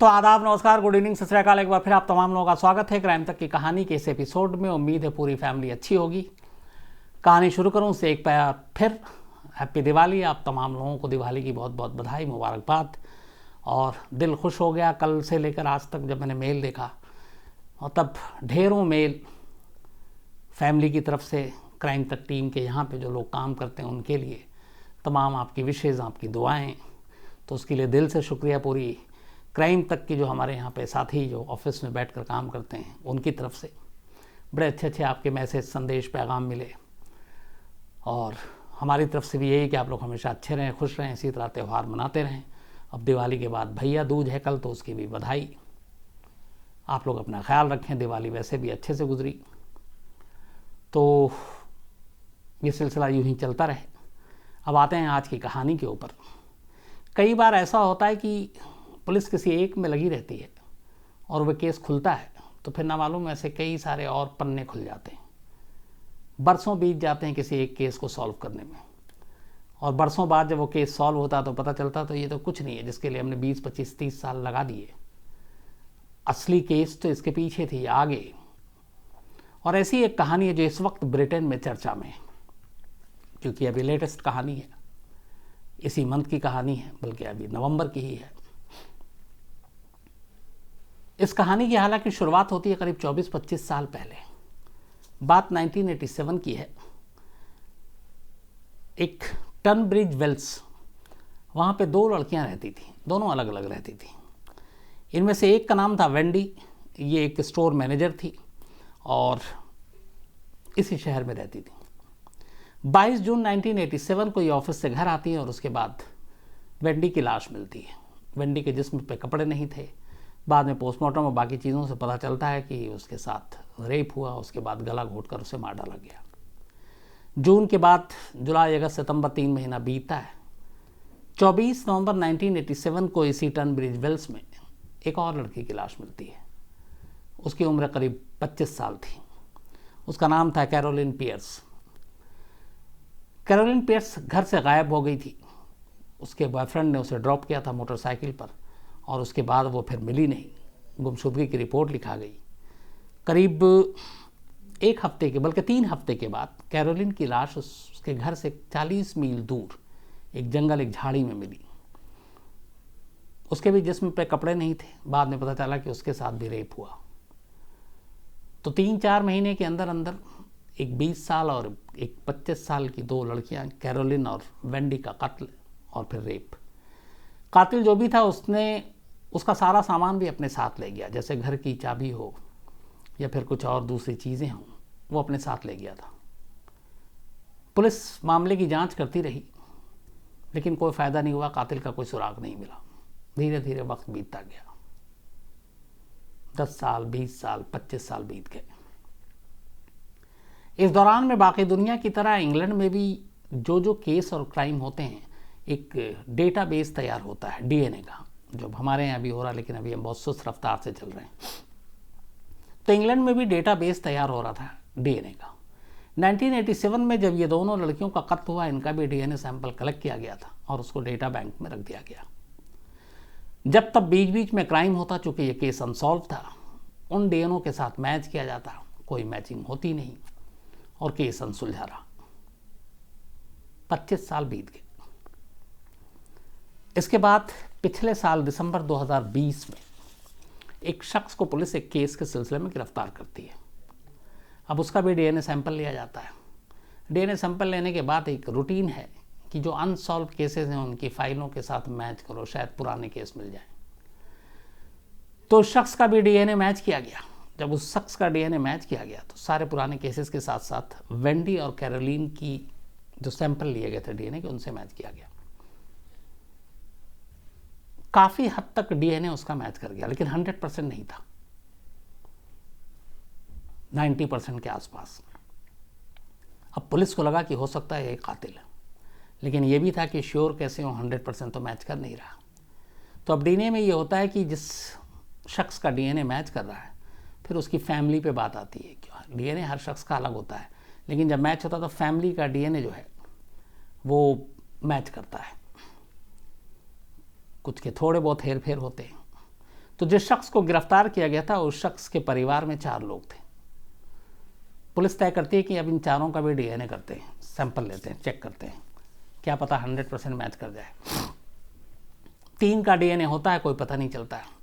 तो आदाब, नमस्कार, गुड इवनिंग, सत श्री अकाल। एक बार फिर आप तमाम लोगों का स्वागत है क्राइम तक की कहानी के इस एपिसोड में। उम्मीद है पूरी फैमिली अच्छी होगी। कहानी शुरू करूं उससे एक बार फिर हैप्पी दिवाली। आप तमाम लोगों को दिवाली की बहुत बहुत बधाई, मुबारकबाद। और दिल खुश हो गया कल से लेकर आज तक जब मैंने मेल देखा, और तब ढेरों मेल फैमिली की तरफ से क्राइम तक टीम के यहाँ पे जो लोग काम करते हैं उनके लिए तमाम आपकी विशेज़, आपकी दुआएं। तो उसके लिए दिल से शुक्रिया पूरी क्राइम तक की जो हमारे यहाँ पे साथी जो ऑफिस में बैठकर काम करते हैं उनकी तरफ से। बड़े अच्छे अच्छे आपके मैसेज, संदेश, पैगाम मिले। और हमारी तरफ से भी यही कि आप लोग हमेशा अच्छे रहें, खुश रहें, इसी तरह त्यौहार मनाते रहें। अब दिवाली के बाद भैया दूज है कल, तो उसकी भी बधाई। आप लोग अपना ख्याल रखें। दिवाली वैसे भी अच्छे से गुजरी, तो ये सिलसिला यूं ही चलता रहे। अब आते हैं आज की कहानी के ऊपर। कई बार ऐसा होता है कि पुलिस किसी एक में लगी रहती है और वह केस खुलता है तो फिर ना मालूम ऐसे कई सारे और पन्ने खुल जाते हैं। बरसों बीत जाते हैं किसी एक केस को सॉल्व करने में, और बरसों बाद जब वो केस सॉल्व होता तो पता चलता तो ये तो कुछ नहीं है जिसके लिए हमने 20, 25, 30 साल लगा दिए। असली केस तो इसके पीछे थी, आगे। और ऐसी एक कहानी है जो इस वक्त ब्रिटेन में चर्चा में है, क्योंकि अभी लेटेस्ट कहानी है, इसी मंथ की कहानी है, बल्कि अभी नवंबर की ही है। इस कहानी की हालांकि शुरुआत होती है करीब 24-25 साल पहले। बात 1987 की है। एक टनब्रिज वेल्स, वहाँ पे दो लड़कियाँ रहती थी, दोनों अलग अलग रहती थी। इनमें से एक का नाम था वेंडी, ये एक स्टोर मैनेजर थी और इसी शहर में रहती थी। 22 जून 1987 को ये ऑफिस से घर आती है और उसके बाद वेंडी की लाश मिलती है। वेंडी के जिस्म पे कपड़े नहीं थे। बाद में पोस्टमार्टम और बाकी चीज़ों से पता चलता है कि उसके साथ रेप हुआ, उसके बाद गला घोंटकर उसे मार डाला गया। जून के बाद जुलाई, अगस्त, सितंबर 3 महीना बीतता है। 24 नवंबर 1987 को इसी टनब्रिज वेल्स में एक और लड़की की लाश मिलती है। उसकी उम्र करीब 25 साल थी। उसका नाम था कैरोलिन पियर्स। कैरोलिन पियर्स घर से गायब हो गई थी। उसके बॉयफ्रेंड ने उसे ड्रॉप किया था मोटरसाइकिल पर, और उसके बाद वो फिर मिली नहीं। गुमशुदगी की रिपोर्ट लिखा गई। करीब 1 हफ्ते के, बल्कि 3 हफ्ते के बाद कैरोलिन की लाश उसके घर से 40 मील दूर एक जंगल, एक झाड़ी में मिली। उसके भी जिस्म पे कपड़े नहीं थे। बाद में पता चला कि उसके साथ भी रेप हुआ। तो 3-4 महीने के अंदर अंदर एक 20 साल और एक 25 साल की दो लड़कियां, कैरोलिन और वेंडी का कत्ल और फिर रेप। कातिल जो भी था उसने उसका सारा सामान भी अपने साथ ले गया, जैसे घर की चाबी हो या फिर कुछ और दूसरी चीज़ें हों, वो अपने साथ ले गया था। पुलिस मामले की जांच करती रही, लेकिन कोई फ़ायदा नहीं हुआ। कातिल का कोई सुराग नहीं मिला। धीरे धीरे वक्त बीतता गया। 10 साल, 20 साल, 25 साल बीत गए। इस दौरान में बाकी दुनिया की तरह इंग्लैंड में भी जो केस और क्राइम होते हैं, एक डेटाबेस तैयार होता है डीएनए का, जो हमारे यहाँ भी हो रहा है, लेकिन अभी हम बहुत सुस्त रफ्तार से चल रहे हैं। तो इंग्लैंड में भी डेटाबेस तैयार हो रहा था डीएनए का। 1987 में जब ये दोनों लड़कियों का कत्ल हुआ, इनका भी डीएनए सैंपल कलेक्ट किया गया था और उसको डेटा बैंक में रख दिया गया। जब तब बीच बीच में क्राइम होता, चूंकि ये केस अनसॉल्व था, उन डीएनओ के साथ मैच किया जाता, कोई मैचिंग होती नहीं और केस अनसुलझा रहा। 25 साल बीत गए। इसके बाद पिछले साल दिसंबर 2020 में एक शख्स को पुलिस एक केस के सिलसिले में गिरफ्तार करती है। अब उसका भी डीएनए सैंपल लिया जाता है। डीएनए सैंपल लेने के बाद एक रूटीन है कि जो अनसॉल्व केसेस हैं उनकी फाइलों के साथ मैच करो, शायद पुराने केस मिल जाए। तो उस शख्स का भी डीएनए मैच किया गया। जब उस शख्स का डीएनए मैच किया गया तो सारे पुराने केसेस के साथ साथ वेंडी और कैरोलिन की जो सैंपल लिए गए थे डीएनए के, उनसे मैच किया गया। काफी हद तक डीएनए उसका मैच कर गया, लेकिन 100% नहीं था, 90% के आसपास। अब पुलिस को लगा कि हो सकता है ये कातिल है, लेकिन ये भी था कि श्योर कैसे हो, 100% तो मैच कर नहीं रहा। तो अब डीएनए में ये होता है कि जिस शख्स का डीएनए मैच कर रहा है, फिर उसकी फैमिली पे बात आती है। क्यों? डीएनए हर शख्स का अलग होता है, लेकिन जब मैच होता है तो फैमिली का डीएनए जो है वो मैच करता है। कुछ के थोड़े बहुत हेर फेर होते हैं। तो जिस शख्स को गिरफ्तार किया गया था उस शख्स के परिवार में 4 लोग थे। पुलिस तय करती है कि अब इन चारों का भी डीएनए करते हैं, सैंपल लेते हैं, चेक करते हैं, क्या पता 100% मैच कर जाए। 3 का डीएनए होता है, कोई पता नहीं चलता है।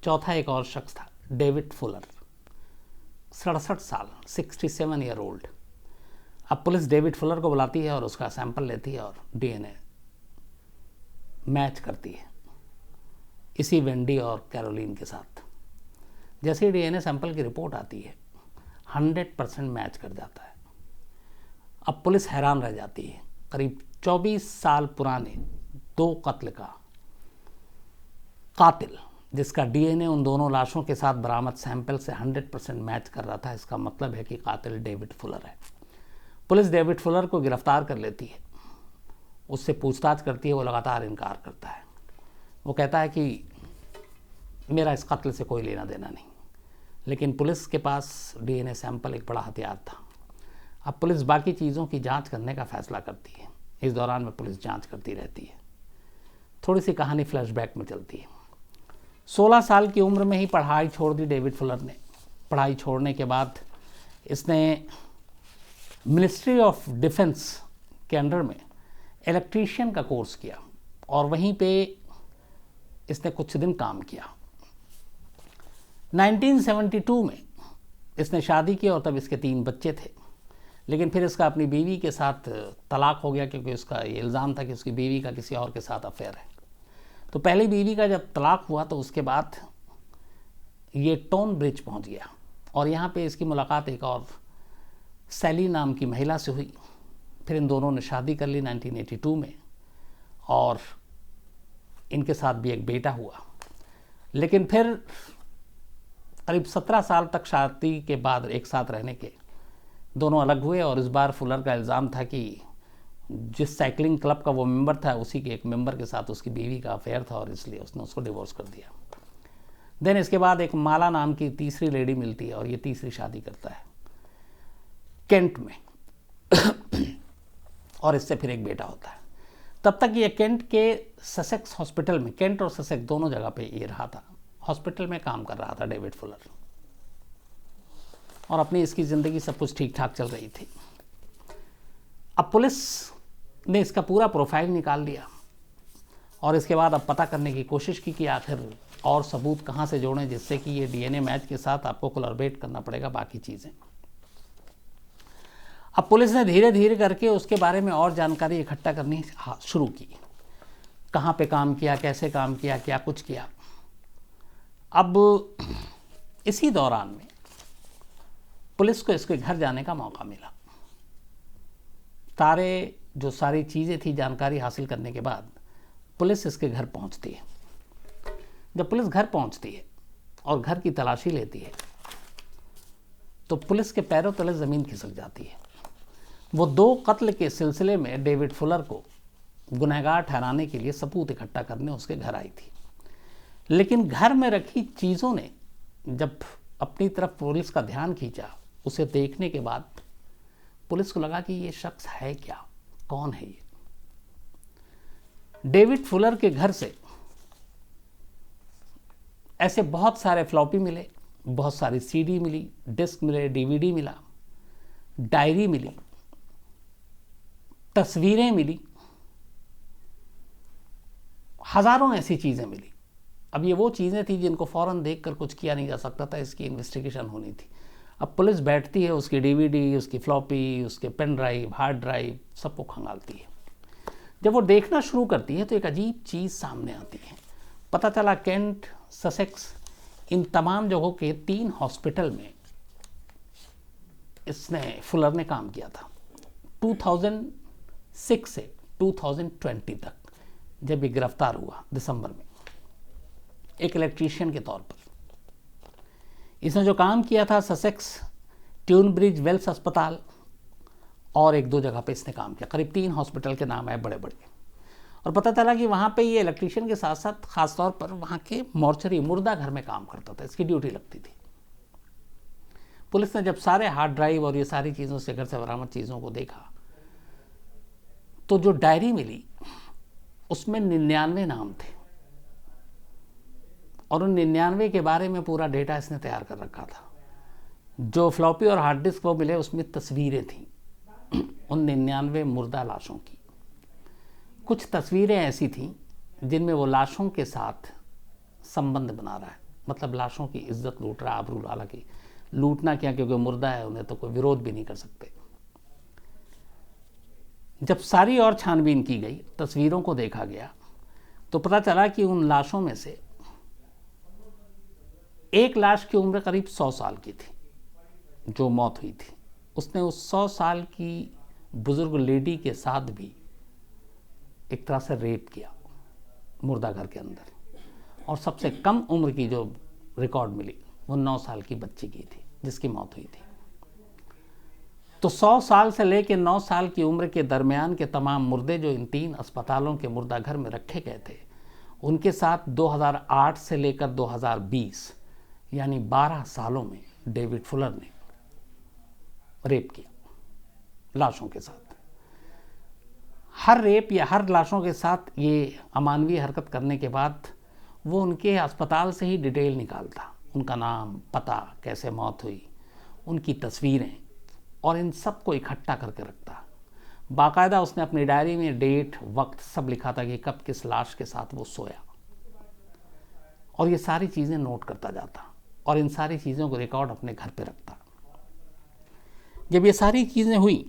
चौथा एक और शख्स था, डेविड फुलर, 67 साल, 67 ईयर ओल्ड। अब पुलिस डेविड फुलर को बुलाती है और उसका सैंपल लेती है और डीएनए मैच करती है इसी वेंडी और कैरोलिन के साथ। जैसे ही डीएनए सैंपल की रिपोर्ट आती है 100% मैच कर जाता है। अब पुलिस हैरान रह जाती है। करीब 24 साल पुराने 2 कत्ल का कातिल, जिसका डीएनए उन दोनों लाशों के साथ बरामद सैंपल से 100% मैच कर रहा था, इसका मतलब है कि कातिल डेविड फुलर है। पुलिस डेविड फुलर को गिरफ्तार कर लेती है, उससे पूछताछ करती है। वो लगातार इनकार करता है। वो कहता है कि मेरा इस कत्ल से कोई लेना देना नहीं। लेकिन पुलिस के पास डीएनए सैंपल एक बड़ा हथियार था। अब पुलिस बाकी चीज़ों की जांच करने का फैसला करती है। इस दौरान में पुलिस जांच करती रहती है। थोड़ी सी कहानी फ्लैशबैक में चलती है। 16 साल की उम्र में ही पढ़ाई छोड़ दी डेविड फुलर ने। पढ़ाई छोड़ने के बाद इसने मिनिस्ट्री ऑफ डिफेंस के अंडर में इलेक्ट्रीशियन का कोर्स किया और वहीं पे इसने कुछ दिन काम किया। 1972 में इसने शादी की और तब इसके 3 बच्चे थे। लेकिन फिर इसका अपनी बीवी के साथ तलाक हो गया, क्योंकि उसका ये इल्ज़ाम था कि उसकी बीवी का किसी और के साथ अफेयर है। तो पहली बीवी का जब तलाक हुआ तो उसके बाद ये टोन ब्रिज पहुंच गया और यहाँ पे इसकी मुलाकात एक और सैली नाम की महिला से हुई। फिर इन दोनों ने शादी कर ली 1982 में और इनके साथ भी एक बेटा हुआ। लेकिन फिर करीब 17 साल तक शादी के बाद एक साथ रहने के दोनों अलग हुए और इस बार फुलर का इल्ज़ाम था कि जिस साइकिलिंग क्लब का वो मेंबर था उसी के एक मेंबर के साथ उसकी बीवी का अफेयर था और इसलिए उसने उसको डिवोर्स कर दिया। देन इसके बाद एक माला नाम की तीसरी लेडी मिलती है और ये तीसरी शादी करता है केंट में और इससे फिर एक बेटा होता है। तब तक ये केंट के ससेक्स हॉस्पिटल में, केंट और ससेक्स दोनों जगह पे ये रहा था, हॉस्पिटल में काम कर रहा था डेविड फुलर और अपनी इसकी ज़िंदगी सब कुछ ठीक ठाक चल रही थी। अब पुलिस ने इसका पूरा प्रोफाइल निकाल लिया और इसके बाद अब पता करने की कोशिश की कि आखिर और सबूत कहाँ से जोड़ें जिससे कि ये डीएनए मैच के साथ आपको कोलैबोरेट करना पड़ेगा बाकी चीज़ें। अब पुलिस ने धीरे धीरे करके उसके बारे में और जानकारी इकट्ठा करनी शुरू की। कहाँ पे काम किया, कैसे काम किया, क्या कुछ किया। अब इसी दौरान में पुलिस को इसके घर जाने का मौका मिला। सारी चीज़ें थी जानकारी हासिल करने के बाद पुलिस इसके घर पहुंचती है। जब पुलिस घर पहुंचती है और घर की तलाशी लेती है तो पुलिस के पैरों तले ज़मीन खिसक जाती है। वो 2 कत्ल के सिलसिले में डेविड फुलर को गुनहगार ठहराने के लिए सबूत इकट्ठा करने उसके घर आई थी। लेकिन घर में रखी चीज़ों ने जब अपनी तरफ पुलिस का ध्यान खींचा, उसे देखने के बाद पुलिस को लगा कि ये शख्स है क्या, कौन है ये। डेविड फुलर के घर से ऐसे बहुत सारे फ्लॉपी मिले, बहुत सारी सीडी मिली, डिस्क मिले, डीवीडी मिला, डायरी मिली, तस्वीरें मिली, हजारों ऐसी चीज़ें मिली। अब ये वो चीज़ें थी जिनको फ़ौरन देखकर कुछ किया नहीं जा सकता था, इसकी इन्वेस्टिगेशन होनी थी। अब पुलिस बैठती है, उसकी डीवीडी, उसकी फ्लॉपी, उसके पेन ड्राइव, हार्ड ड्राइव सबको खंगालती है। जब वो देखना शुरू करती है तो एक अजीब चीज़ सामने आती है। पता चला केंट, ससेक्स, इन तमाम जगहों के 3 हॉस्पिटल में इसने फुलर ने काम किया था 2006 से 2020 तक, जब ये गिरफ्तार हुआ दिसंबर में एक इलेक्ट्रीशियन के तौर पर। इसने जो काम किया था ससेक्स, ट्यूनब्रिज वेल्स अस्पताल और 1-2 जगह पे इसने काम किया। करीब 3 हॉस्पिटल के नाम है बड़े बड़े। और पता चला कि वहाँ पे ये इलेक्ट्रीशियन के साथ साथ ख़ासतौर पर वहाँ के मॉर्चरी, मुर्दा घर में काम करता था, इसकी ड्यूटी लगती थी। पुलिस ने जब सारे हार्ड ड्राइव और ये सारी चीज़ों से, घर से बरामद चीज़ों को देखा तो जो डायरी मिली उसमें 99 नाम थे और उन 99 के बारे में पूरा डेटा इसने तैयार कर रखा था। जो फ्लॉपी और हार्ड डिस्क वो मिले उसमें तस्वीरें थीं उन 99 मुर्दा लाशों की। कुछ तस्वीरें ऐसी थीं जिनमें वो लाशों के साथ संबंध बना रहा है, मतलब लाशों की इज्जत लूट रहा है, आबरू। हालांकि लूटना क्या, क्योंकि मुर्दा है, उन्हें तो कोई विरोध भी नहीं कर सकते। जब सारी और छानबीन की गई, तस्वीरों को देखा गया, तो पता चला कि उन लाशों में से एक लाश की उम्र करीब 100 साल की थी, जो मौत हुई थी। उसने उस 100 साल की बुजुर्ग लेडी के साथ भी एक तरह से रेप किया मुर्दा घर के अंदर। और सबसे कम उम्र की जो रिकॉर्ड मिली वो 9 साल की बच्ची की थी, जिसकी मौत हुई थी। तो 100 साल से लेकर 9 साल की उम्र के दरमियान के तमाम मुर्दे जो इन 3 अस्पतालों के मुर्दा घर में रखे गए थे, उनके साथ 2008 से लेकर 2020 यानी 12 सालों में डेविड फुलर ने रेप किया लाशों के साथ। हर रेप या हर लाशों के साथ ये अमानवीय हरकत करने के बाद वो उनके अस्पताल से ही डिटेल निकालता, उनका नाम, पता, कैसे मौत हुई, उनकी तस्वीरें, और इन सब को इकट्ठा करके रखता। बाकायदा उसने अपनी डायरी में डेट, वक्त सब लिखा था कि कब किस लाश के साथ वो सोया, और ये सारी चीज़ें नोट करता जाता और इन सारी चीज़ों को रिकॉर्ड अपने घर पे रखता। जब ये सारी चीज़ें हुई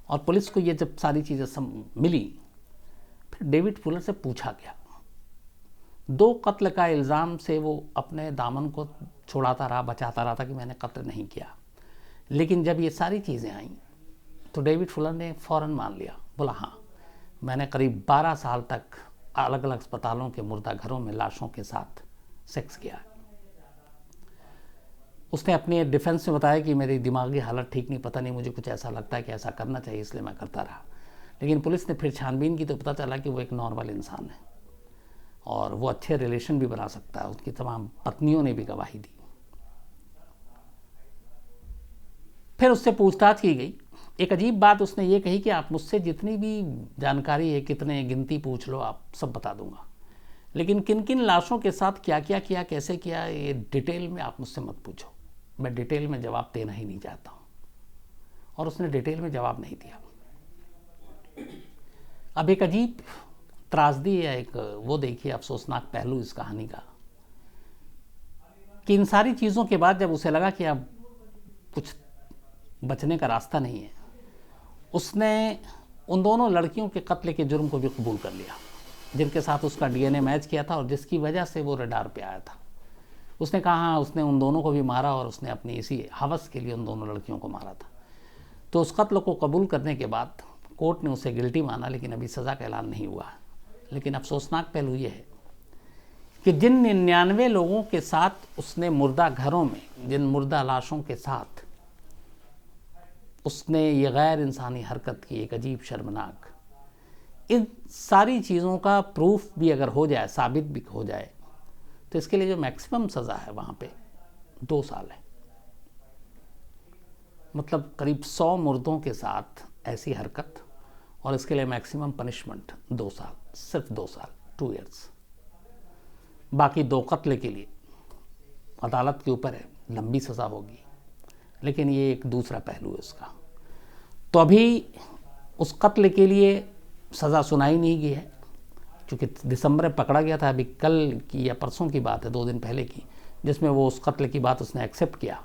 और पुलिस को ये जब सारी चीज़ें मिली, फिर डेविड फुलर से पूछा गया। 2 कत्ल का इल्ज़ाम से वो अपने दामन को छुड़ाता रहा, बचाता रहा था कि मैंने कत्ल नहीं किया। लेकिन जब ये सारी चीज़ें आईं तो डेविड फुलर ने फ़ौरन मान लिया, बोला हाँ, मैंने करीब 12 साल तक अलग अलग अस्पतालों के मुर्दा घरों में लाशों के साथ सेक्स किया है। उसने अपने डिफेंस में बताया कि मेरी दिमागी हालत ठीक नहीं, पता नहीं, मुझे कुछ ऐसा लगता है कि ऐसा करना चाहिए, इसलिए मैं करता रहा। लेकिन पुलिस ने फिर छानबीन की तो पता चला कि वो एक नॉर्मल इंसान है और वो अच्छे रिलेशन भी बना सकता है। उसकी तमाम पत्नियों ने भी गवाही दी। फिर उससे पूछताछ की गई। एक अजीब बात उसने ये कही कि आप मुझसे जितनी भी जानकारी है, कितने गिनती पूछ लो, आप सब बता दूंगा, लेकिन किन किन लाशों के साथ क्या क्या किया, कैसे किया, ये डिटेल में आप मुझसे मत पूछो, मैं डिटेल में जवाब देना ही नहीं चाहता हूँ। और उसने डिटेल में जवाब नहीं दिया। अब एक अजीब त्रासदी या एक वो देखिए अफसोसनाक पहलू इस कहानी का, कि इन सारी चीज़ों के बाद जब उसे लगा कि अब कुछ बचने का रास्ता नहीं है, उसने उन दोनों लड़कियों के कत्ल के जुर्म को भी कबूल कर लिया, जिनके साथ उसका डीएनए मैच किया था और जिसकी वजह से वो रडार पे आया था। उसने कहा हाँ, उसने उन दोनों को भी मारा और उसने अपनी इसी हवस के लिए उन दोनों लड़कियों को मारा था। तो उस कत्ल को कबूल करने के बाद कोर्ट ने उसे गिल्टी माना, लेकिन अभी सज़ा का ऐलान नहीं हुआ। लेकिन अफसोसनाक पहलू ये है कि जिन 99 लोगों के साथ उसने मुर्दा घरों में, जिन मुर्दा लाशों के साथ उसने ये गैर इंसानी हरकत की, एक अजीब शर्मनाक, इन सारी चीज़ों का प्रूफ भी अगर हो जाए, साबित भी हो जाए, तो इसके लिए जो मैक्सिमम सज़ा है वहाँ पे 2 साल है। मतलब करीब 100 मुर्दों के साथ ऐसी हरकत, और इसके लिए मैक्सिमम पनिशमेंट 2 साल, सिर्फ 2 साल, 2 ईयर्स। बाकी 2 कत्ल के लिए अदालत के ऊपर है, लंबी सज़ा होगी। लेकिन ये एक दूसरा पहलू है उसका। तो अभी उस कत्ल के लिए सज़ा सुनाई नहीं गई है, क्योंकि दिसंबर में पकड़ा गया था। अभी कल की या परसों की बात है, 2 दिन पहले की, जिसमें वो उस कत्ल की बात उसने एक्सेप्ट किया।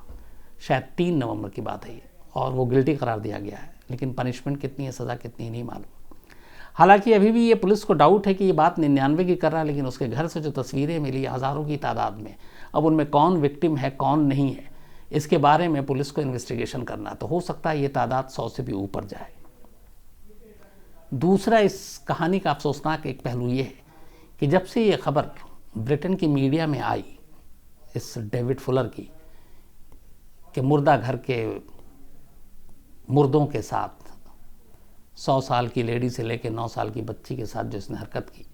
शायद 3 नवंबर की बात है ये, और वो गिल्टी करार दिया गया है। लेकिन पनिशमेंट कितनी है, सज़ा कितनी, नहीं मालूम। हालांकि अभी भी ये पुलिस को डाउट है कि ये बात 99 की कर रहा है, लेकिन उसके घर से जो तस्वीरें मिली हज़ारों की तादाद में, अब उनमें कौन विक्टिम है, कौन नहीं है, इसके बारे में पुलिस को इन्वेस्टिगेशन करना। तो हो सकता है ये तादाद 100 से भी ऊपर जाए। दूसरा इस कहानी का अफसोसनाक एक पहलू ये है कि जब से ये खबर ब्रिटेन की मीडिया में आई, इस डेविड फुलर की, कि मुर्दा घर के मुर्दों के साथ 100 साल की लेडी से लेकर 9 साल की बच्ची के साथ जो इसने हरकत की,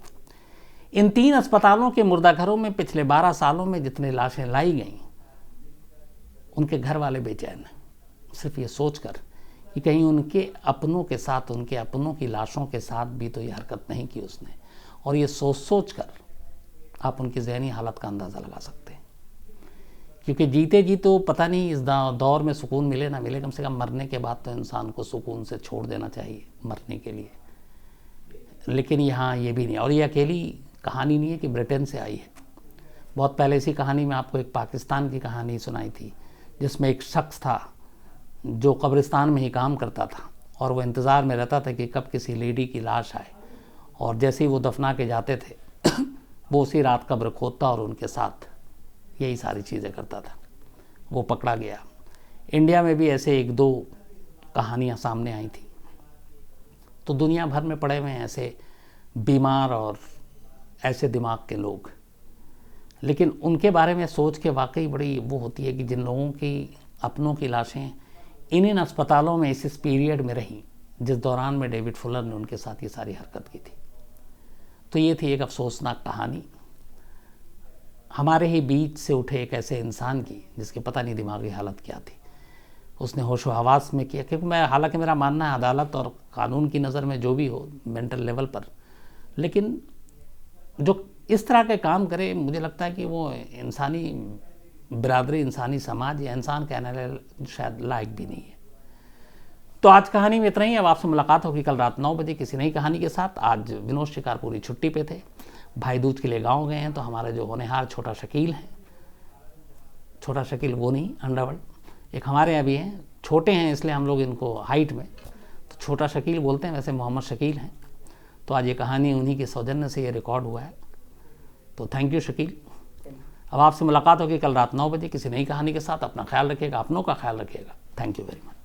इन 3 अस्पतालों के मुर्दा घरों में पिछले 12 सालों में जितने लाशें लाई गईं, उनके घर वाले बेचैन हैं, सिर्फ ये सोचकर कि कहीं उनके अपनों के साथ, उनके अपनों की लाशों के साथ भी तो ये हरकत नहीं की उसने। और ये सोच सोच कर आप उनकी ज़हनी हालत का अंदाज़ा लगा सकते हैं। क्योंकि जीते जी तो पता नहीं इस दौर में सुकून मिले ना मिले, कम से कम मरने के बाद तो इंसान को सुकून से छोड़ देना चाहिए मरने के लिए। लेकिन यहाँ ये भी नहीं। और ये अकेली कहानी नहीं है कि ब्रिटेन से आई है। बहुत पहले इसी कहानी में आपको एक पाकिस्तान की कहानी सुनाई थी, जिसमें एक शख्स था जो कब्रिस्तान में ही काम करता था और वो इंतज़ार में रहता था कि कब किसी लेडी की लाश आए, और जैसे ही वो दफना के जाते थे वो उसी रात कब्र खोदता और उनके साथ यही सारी चीज़ें करता था। वो पकड़ा गया। इंडिया में भी ऐसे एक दो कहानियाँ सामने आई थी। तो दुनिया भर में पड़े हुए हैं ऐसे बीमार और ऐसे दिमाग के लोग, लेकिन उनके बारे में सोच के वाकई बड़ी वो होती है कि जिन लोगों की अपनों की लाशें इन अस्पतालों में इस पीरियड में रहीं जिस दौरान में डेविड फुलर ने उनके साथ ये सारी हरकत की थी। तो ये थी एक अफसोसनाक कहानी हमारे ही बीच से उठे एक ऐसे इंसान की जिसकी पता नहीं दिमागी हालत क्या थी। उसने होशो हवास में किया, क्योंकि हालांकि मेरा मानना है अदालत और कानून की नज़र में जो भी हो मेंटल लेवल पर, लेकिन जो इस तरह के काम करे मुझे लगता है कि वो इंसानी बिरादरी, इंसानी समाज या इंसान कहने शायद लायक भी नहीं है। तो आज कहानी में इतना ही। अब आपसे मुलाकात होगी कल रात 9 बजे किसी नई कहानी के साथ। आज विनोद शिकारपुरी छुट्टी पे थे, भाई दूज के लिए गाँव गए हैं। तो हमारे जो होनहार छोटा शकील हैं, छोटा शकील वो नहीं अंडरवर्ल्ड, एक हमारे यहाँ भी हैं, छोटे हैं इसलिए हम लोग इनको हाइट में तो छोटा शकील बोलते हैं, वैसे मोहम्मद शकील हैं। तो आज ये कहानी उन्हीं के सौजन्य से ये रिकॉर्ड हुआ है। तो थैंक यू शकील। अब आपसे मुलाकात होगी कल रात 9 बजे किसी नई कहानी के साथ। अपना ख्याल रखिएगा, अपनों का ख्याल रखिएगा। Thank you very much.